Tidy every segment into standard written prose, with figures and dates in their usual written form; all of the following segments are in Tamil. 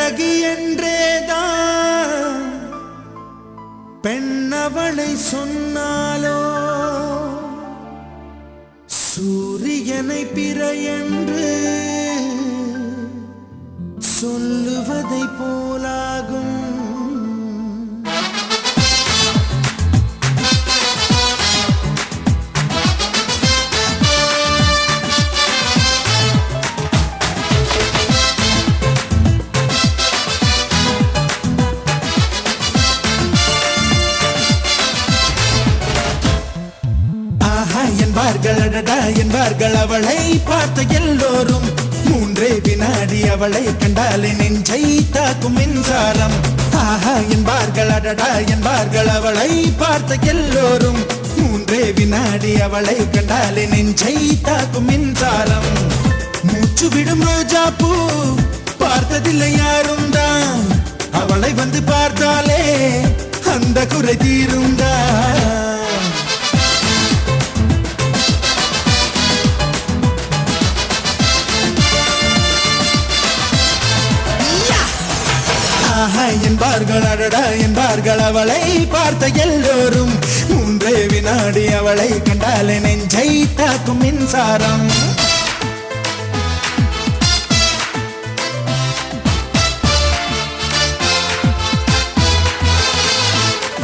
அழகு என்றேதான் பெண்ணவளை சொன்னாலோ சூரியனை பிற என்று சொல்லுவதை போலாகும். என்பார்கள் அவளை பார்த்த எல்லோரும். 3 வினாடி அவளை கண்டாலே நெஞ்சை தாக்கும் மின்சாரம். ஆஹா என்பார்கள் அடடா என்பார்கள் அவளை பார்த்த எல்லோரும். 3 வினாடி அவளை கண்டாலே நெஞ்சை தாக்கும் மின்சாரம். மூச்சு விடும் ரோஜா பூ பார்த்ததில்லை யாரும் தான். அவளை வந்து பார்த்தாலே அந்த குறை தீரும் தான். என்பார்கள் அடடா என்பார்கள் அவளை பார்த்த எல்லோரும். 3 வினாடி அவளை கண்டாலே நெஞ்சை தாக்கும் மின்சாரம்.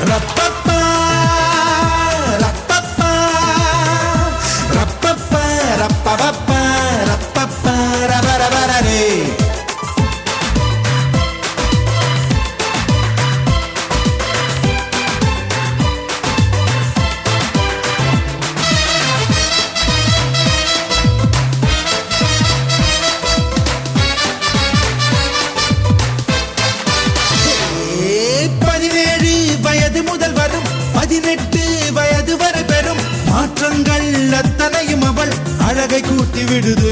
ரப்பப்பா ரப்பப்பா ரப்பப்பா ரப்பப்பா ரப்பப்பா ரபரபரரே. அத்தனையும் அவள் அழகை கூட்டி விடுது.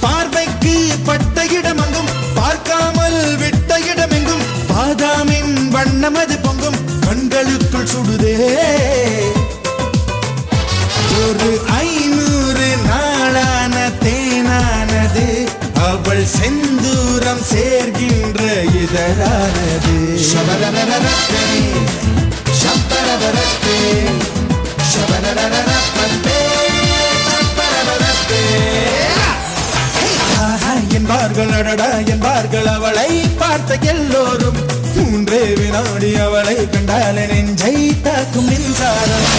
பார்வைக்கு பட்ட இடமெங்கும் பார்க்காமல் விட்ட இடமெங்கும் பாதாமின் வண்ணம் அது பொங்கும் கண்களுக்குள் சுடுதே. ஒரு 500 நாளான தேனானது அவள் செந்தூரம் சேர்கின்ற இதழானது. சபரரரரே சம்பரவரத்தே சபரரரரப்பத்தே சம்பரவரத்தே. என்பார்கள் அடடா என்பார்கள் அவளை பார்த்த எல்லோரும். 3 வினாடி அவளை கண்டாலே நெஞ்சை தாக்கும் மின்சாரம்.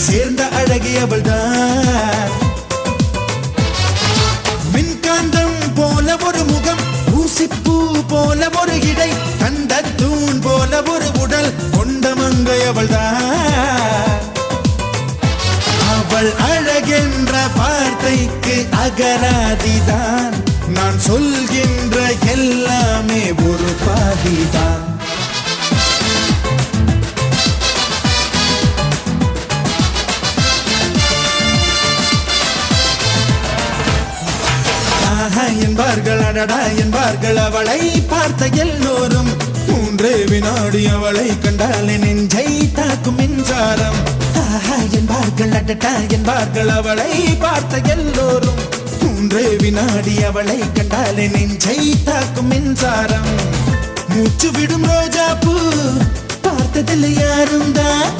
சேர்ந்த அழகி அவள்தான். மின்காந்தம் போல ஒரு முகம், ஊசிப்பூ போல ஒரு இடை, கண்ட தூண் போல ஒரு உடல் கொண்ட மங்கை அவள்தான். அவள் அழகென்ற வார்த்தைக்கு அகராதிதான். நான் சொல்கின்ற எல்லாமே ஒரு பாதிதான். என்பார்கள் அடடா என்பார்கள் அவளை பார்த்த எல்லோரும். 3 வினாடி அவளை கண்டாலே நெஞ்சை தாக்கும் மின்சாரம். என்பார்கள் அடடா என்பார்கள் அவளை பார்த்த எல்லோரும். 3 வினாடி அவளை கண்டாலே நெஞ்சை தாக்கும் மின்சாரம். மூச்சு விடும் ரோஜா பூ பார்த்ததில்லை யாரும் தான்.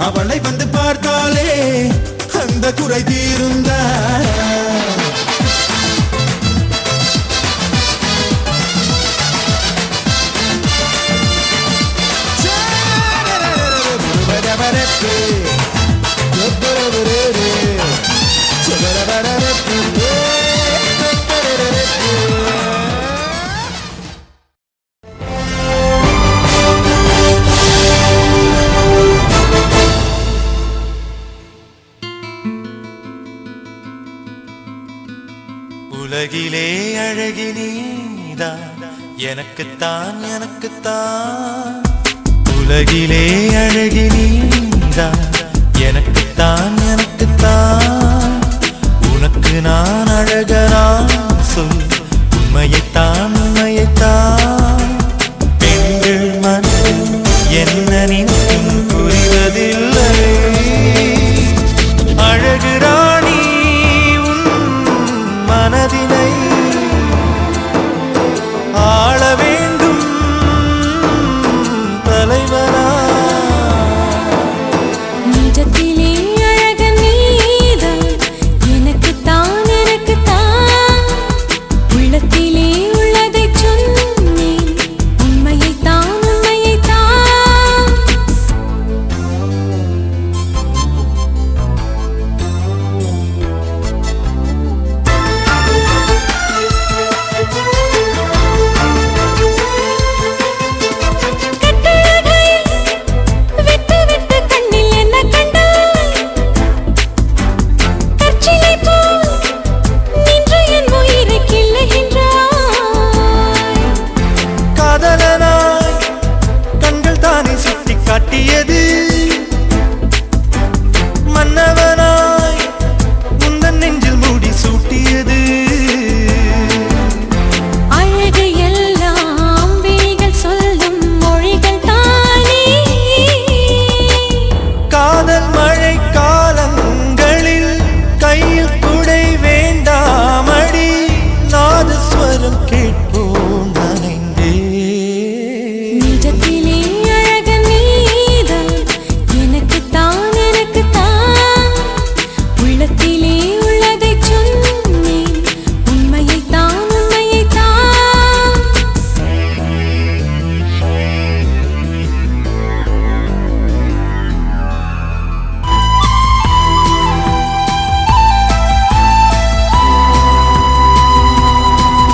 அவளை வந்து பார்த்தாலே அந்த குறை தீருந்தா. உலகிலே அழகி நீதான் எனக்குத்தான் எனக்குத்தான் உலகிலே அழகி நீதான் எனக்குத்தான் எனக்குத்தான் உனக்கு நான் அழகனா சொல் உண்மையைத்தான் உண்மையைத்தான் பெண்கள் மனம் என்ன நினைக்கும் புரிவதில்லை அழகு ராணி உன் மனதினை ஆள வேண்டும் தலைவனா நிஜத்திலே அழகன் நீதான் எனக்குத்தான் எனக்குத்தான் உள்ளத்திலே உள்ளதைச் சொன்னேன் உண்மையைத்தான் உண்மையைத்தான் கட்டழகை விட்டு விட்டு கண்ணில் என்ன கண்டாய் கற்சிலை போல் நின்று என் உயிரை கிள்ளுகின்றாய் காதலனாய் கண்கள் தானே சுட்டி காட்டியது மன்னவனாய் முந்தன் நெஞ்சில் மூடி சூட்டியது அழகு எல்லாம் விழிகள் சொல்லும் மொழிகள் தானே காதல் மழை காலங்களில் கையில் குடை வேண்டாமடி நாதஸ்வரம் கேட்போம் நனைந்தே நிஜத்திலே அழகன் நீதான் எனக்குத்தான் எனக்குத்தான் உள்ளத்திலே உள்ளதைச் சொன்னேன் உண்மையைத்தான் உண்மையைத்தான்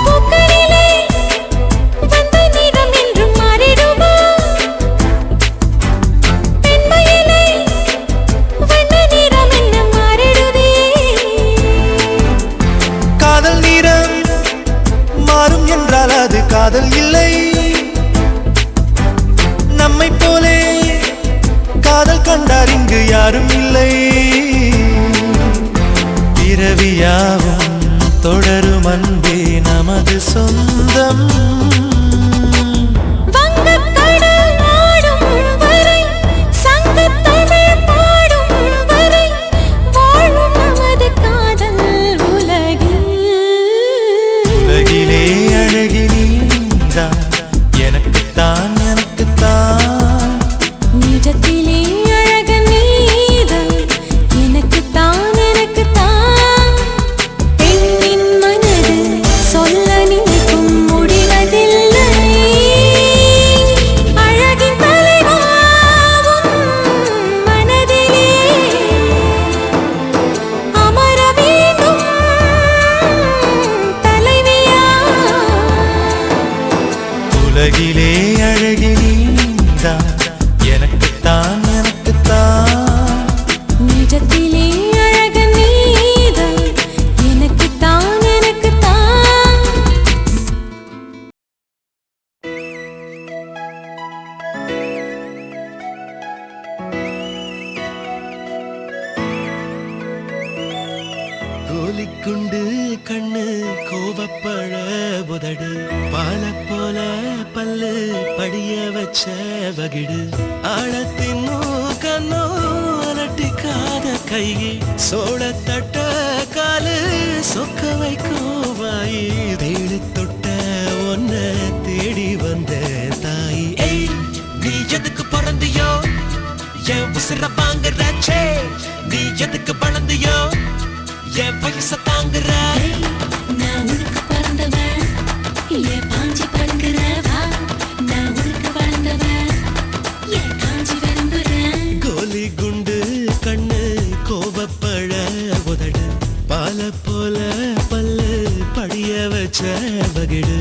பூக்களிலே வந்த நிறம் என்றும் மாறிடுமா பெண்மையிலே வண்ண நிறம் என்ன மாறிடுதே காதல் நீரம் மாறும் என்றால் அது காதல் இல்லை நம்மை போலே காதல் கண்டார் இங்கு யாரும் இல்லை பிறவியாவும் தொடரும் அன்பே நமது சொந்தம் வங்கக் கடல் ஆடும் வரை சங்கத் தமிழ் பாடும் வரை வாழும் நமது காதல் உலகில் உலகிலே அழகி நீதான் எனக்குத்தான் எனக்குத்தான் நிஜத்திலே அழகன் நீதான் எனக்குத்தான் எனக்குத்தான் பெண்ணின் மனது சொல்ல நினைக்கும் முடிவதில்லை அழகின் தலைவா உன் மனதிலே அமர வேண்டும் தலைவியா உலகிலே அழகி நீதான் எனக்குத்தான் எனக்குத்தான் நிஜத்திலே அழகன் நீதான் எனக்குத்தான் எனக்குத்தான் கோலிக்குண்டு கண்ணு கோவப்பழ உதடு பால போல பல்லு படிய வச்ச வகிடு ஆழத்தின் கண்ணோ அலட்டிக்காத கையே சோழ தட்ட காலு சொக்க வைக்கும் வாயி தேடி தொட்ட ஒன்ன தேடி வந்த தாயி ஏய் நீ எதுக்கு பிறந்தியோ என் உசிர வாங்குறாச்சே நீ எதுக்கு வளர்ந்தியோ என் வயச தாங்குற நான் உனக்கு பிறந்தவன் ஏன் பாஞ்சி படுக்கிறவா நான் உனக்கு வளர்ந்தவன் ஏன் காஞ்சி விரும்புறேன் கோலி குண்டு கண்ணு கோவப்பழ உதடு பால போல பல்லு படிய வச்ச வகிடு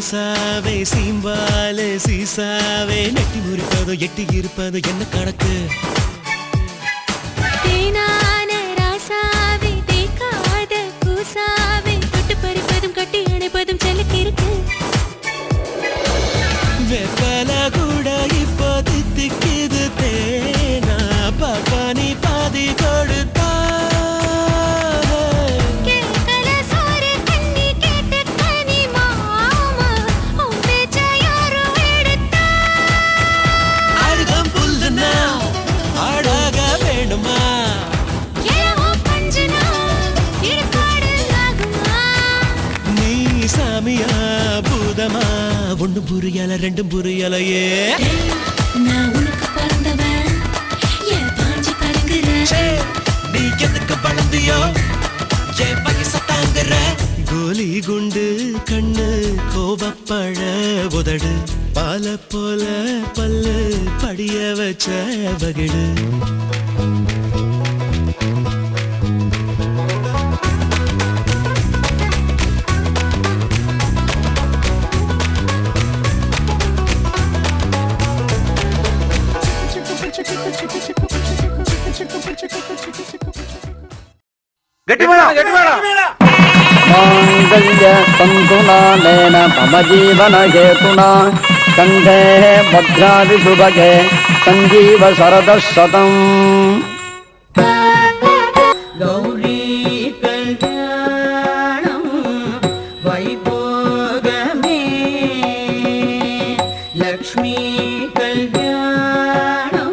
ரோசாவே சீம்பாலே சீசாவே நெட்டி முறிப்பதோ எட்டி இருப்பதோ என்ன கணக்கு தேனான ராசாவே தேக்காத கூசாவே தொட்டு பறிப்பதும் கட்டி அணைப்பதும் செலுக்கு இருக்கு வெப்பல கூட இப்போ தித்திக்குது தேனா பாப்பானி பாதி கொடுத்தா கேட்கல சோறு கண்ணி கேட்டு கனி மாமா உன் பேச்ச யாரும் எடுத்தா அருகம் புல்லுனா ஆடாக வேணுமா ஏவோ பஞ்சனா இருக்காடு ஆகுமா நீ சாமியா பூதமா ஒண்ணும் புரியல ரெண்டும் புரியலையே நான் உனக்கு பிறந்தவன் என் பாஞ்சு கலங்குற நீ எதுக்கு பழந்தியோ என் பையச தாங்குற கோலி குண்டு கண்ணு கோபப்பழ உதடு பால போல பல்லு படிய வச்ச வகிடு माङ्गल्य तन्तुना नेन मम जीवनहेतुना कण्ठे भद्रादिसुभगे सञ्जीव शरदः शतम् गौरी कल्याणं वैभोगमे लक्ष्मी कल्याणं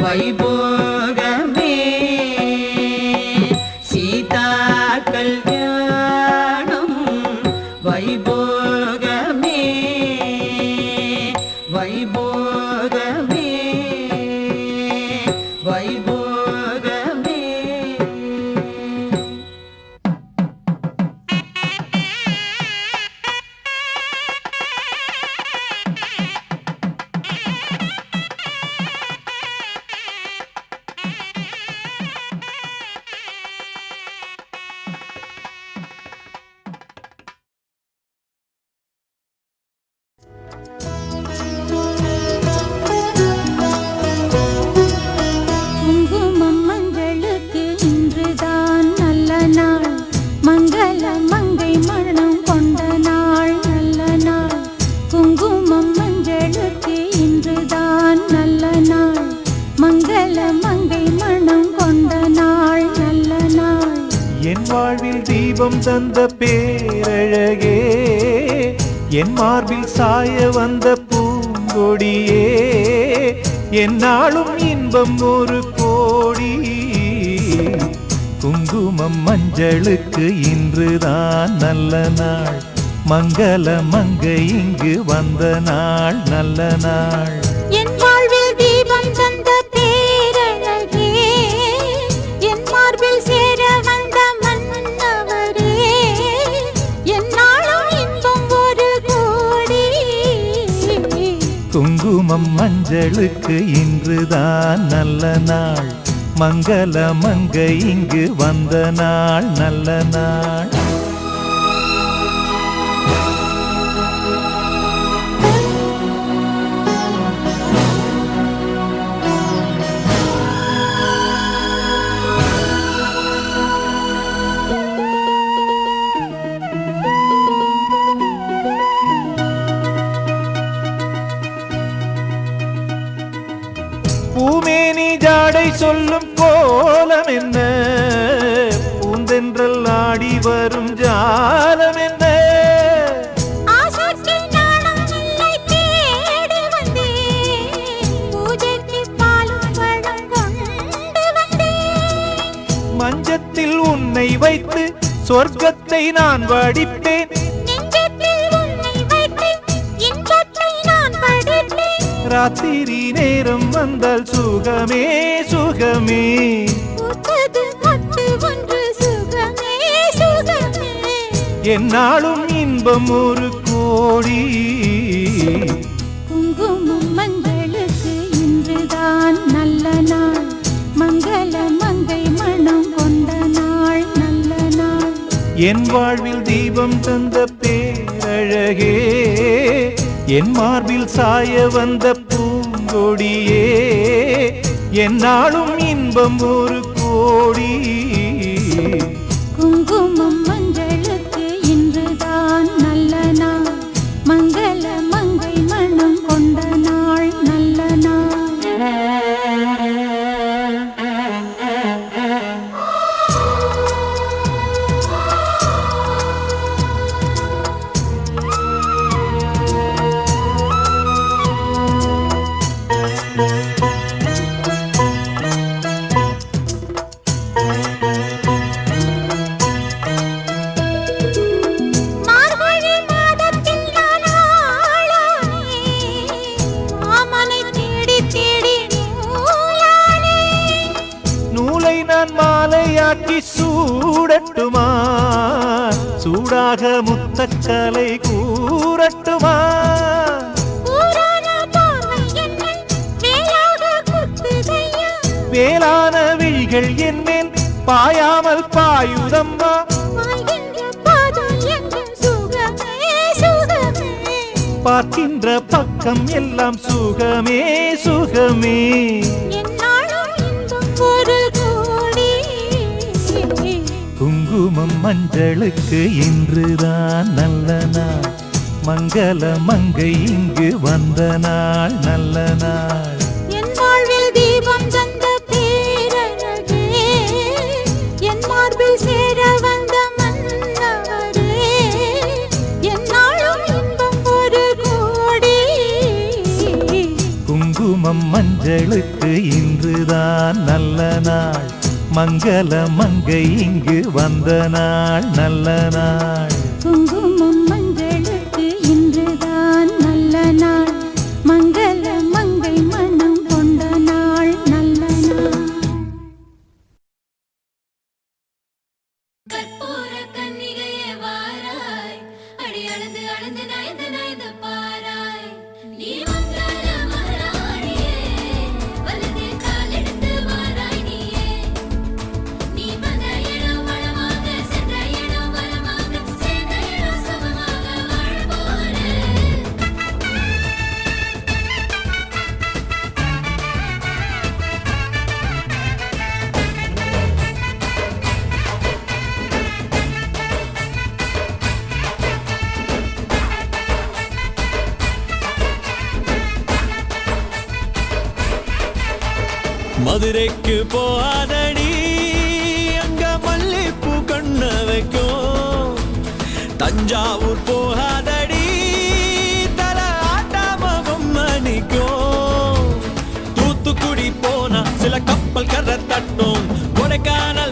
वैभोगमे सीता कल्याणं वैभोगमे वैभोगमे वैभोगमे குங்குமம் மஞ்சளுக்கு இன்றுதான் நல்ல நாள் மங்கள மங்கை மனம் கொண்ட நாள் நல்ல நாள் குங்குமம் மஞ்சளுக்கு இன்றுதான் நல்ல நாள் மங்கள மங்கை மனம் கொண்ட நாள் நல்ல நாள் என் வாழ்வில் தீபம் தந்த பேரழகே என் மார்பில் சாய வந்த பூங்கொடியே என்னாலும் இன்பம் ஒரு கோடி குங்குமம் மஞ்சளுக்கு இன்றுதான் நல்ல நாள் மங்கள மங்கை இங்கு வந்த நாள் நல்ல நாள் என் வாழ்வில் தீபம் தந்த பேரழகே என் மார்பில் சேர வந்த மன்னவரே என்னாலும் இன்பம் ஒரு கோடி குங்குமம் மஞ்சளுக்கு இன்றுதான் நல்ல நாள் மங்கள மங்கை இங்கு வந்த நாள் நல்ல நாள் பூமேனி ஜாடை சொல்லும் கோலம் என்ன பூந்தென்றல் ஆடி வரும் ஜாலம் என்ன ஆசைக்கு நாணம் இல்லை தேடி வந்தேன் பூஜைக்கு பாலும் பழம் கொண்டு வந்தேன் மஞ்சத்தில் உன்னை வைத்து சொர்க்கத்தை நான் வடிப்பேன் நெஞ்சத்தில் உன்னை வைத்து இன்பத்தை நான் படிப்பேன் ராத்திரி நேரம் வந்தால் சுகமே சுகமே பூத்தது மொட்டு ஒன்று சுகமே சுகமே என்னாலும் இன்பம் ஒரு கோடி குங்குமம் மஞ்சளுக்கு இன்றுதான் நல்ல நாள் மங்கள மங்கை மனம் கொண்ட நாள் நல்ல நாள் என் வாழ்வில் தீபம் தந்த பேரழகே, என் மார்பில் சாய வந்த பூங்கொடியே, என்னாலும் இன்பம் ஒரு கோடி. குங்குமம் மஞ்சளுக்கு இன்றுதான் நல்ல நாள், மங்கள மங்கை மனம் கொண்ட நாள் நல்ல நாள். மார்கழி மாதத்தில் நான் ஆளானே, மாமனை தேடி தேடி நூலானே. நூலை நான் மாலையாக்கி சூடட்டுமா, சூடாக முத்தக்கலை கூறட்டுமா. ஊரான பார்வை என்னை வேலாக குத்துதையா, வேளான விழிகள் என்மேல் பாயாமல் பாயுதம்மா. வாழ்கின்ற பாதம் எங்கும் சுகமே சுகமே. பார்க்கின்ற பக்கம் எல்லாம் சுகமே சுகமே. என்னாலும் இன்பம் ஒரு கோடி. குங்குமம் மஞ்சளுக்கு இன்றுதான் நல்ல நாள், மங்கள மங்கை இங்கு வந்த நாள் நல்ல நாள். என் வாழ்வில் தீபம் தந்த பேரழகே, என் மார்பில் சேர வந்த மன்னவரே, என்னாலும் இன்பம் ஒரு கோடி. குங்குமம் மஞ்சளுக்கு இன்றுதான் நல்ல நாள், மங்கள மங்கை இங்கு வந்த நாள் நல்ல நாள். குங்குமம் மஞ்சளுக்கு இன்றுதான் நல்ல நாள், மங்கள மங்கை மனம் கொண்ட நாள் நல்ல நாள். கற்பூர கன்னிகையே வாராய், அடி அளந்து அளந்து நயந்து நயந்து பாராய். நீ மங்கள மகாராணியே, வலது கால் எடுத்து வாராய் நீயே. நீ வந்த இடம் வளமாக, சென்ற இடம் வளமாக, சேர்ந்த இடம் சுகமாக வாழ போறேன். மதுரைக்கு போகாதடி, அங்க மல்லிப்பூ கண்ண வைக்கும். தஞ்சாவூர் போகாதடி, தல ஆட்டாம பொம்மணிக்கும். தூத்துக்குடி போனா சில கப்பல் கரை தட்டும். கொடைக்கானல்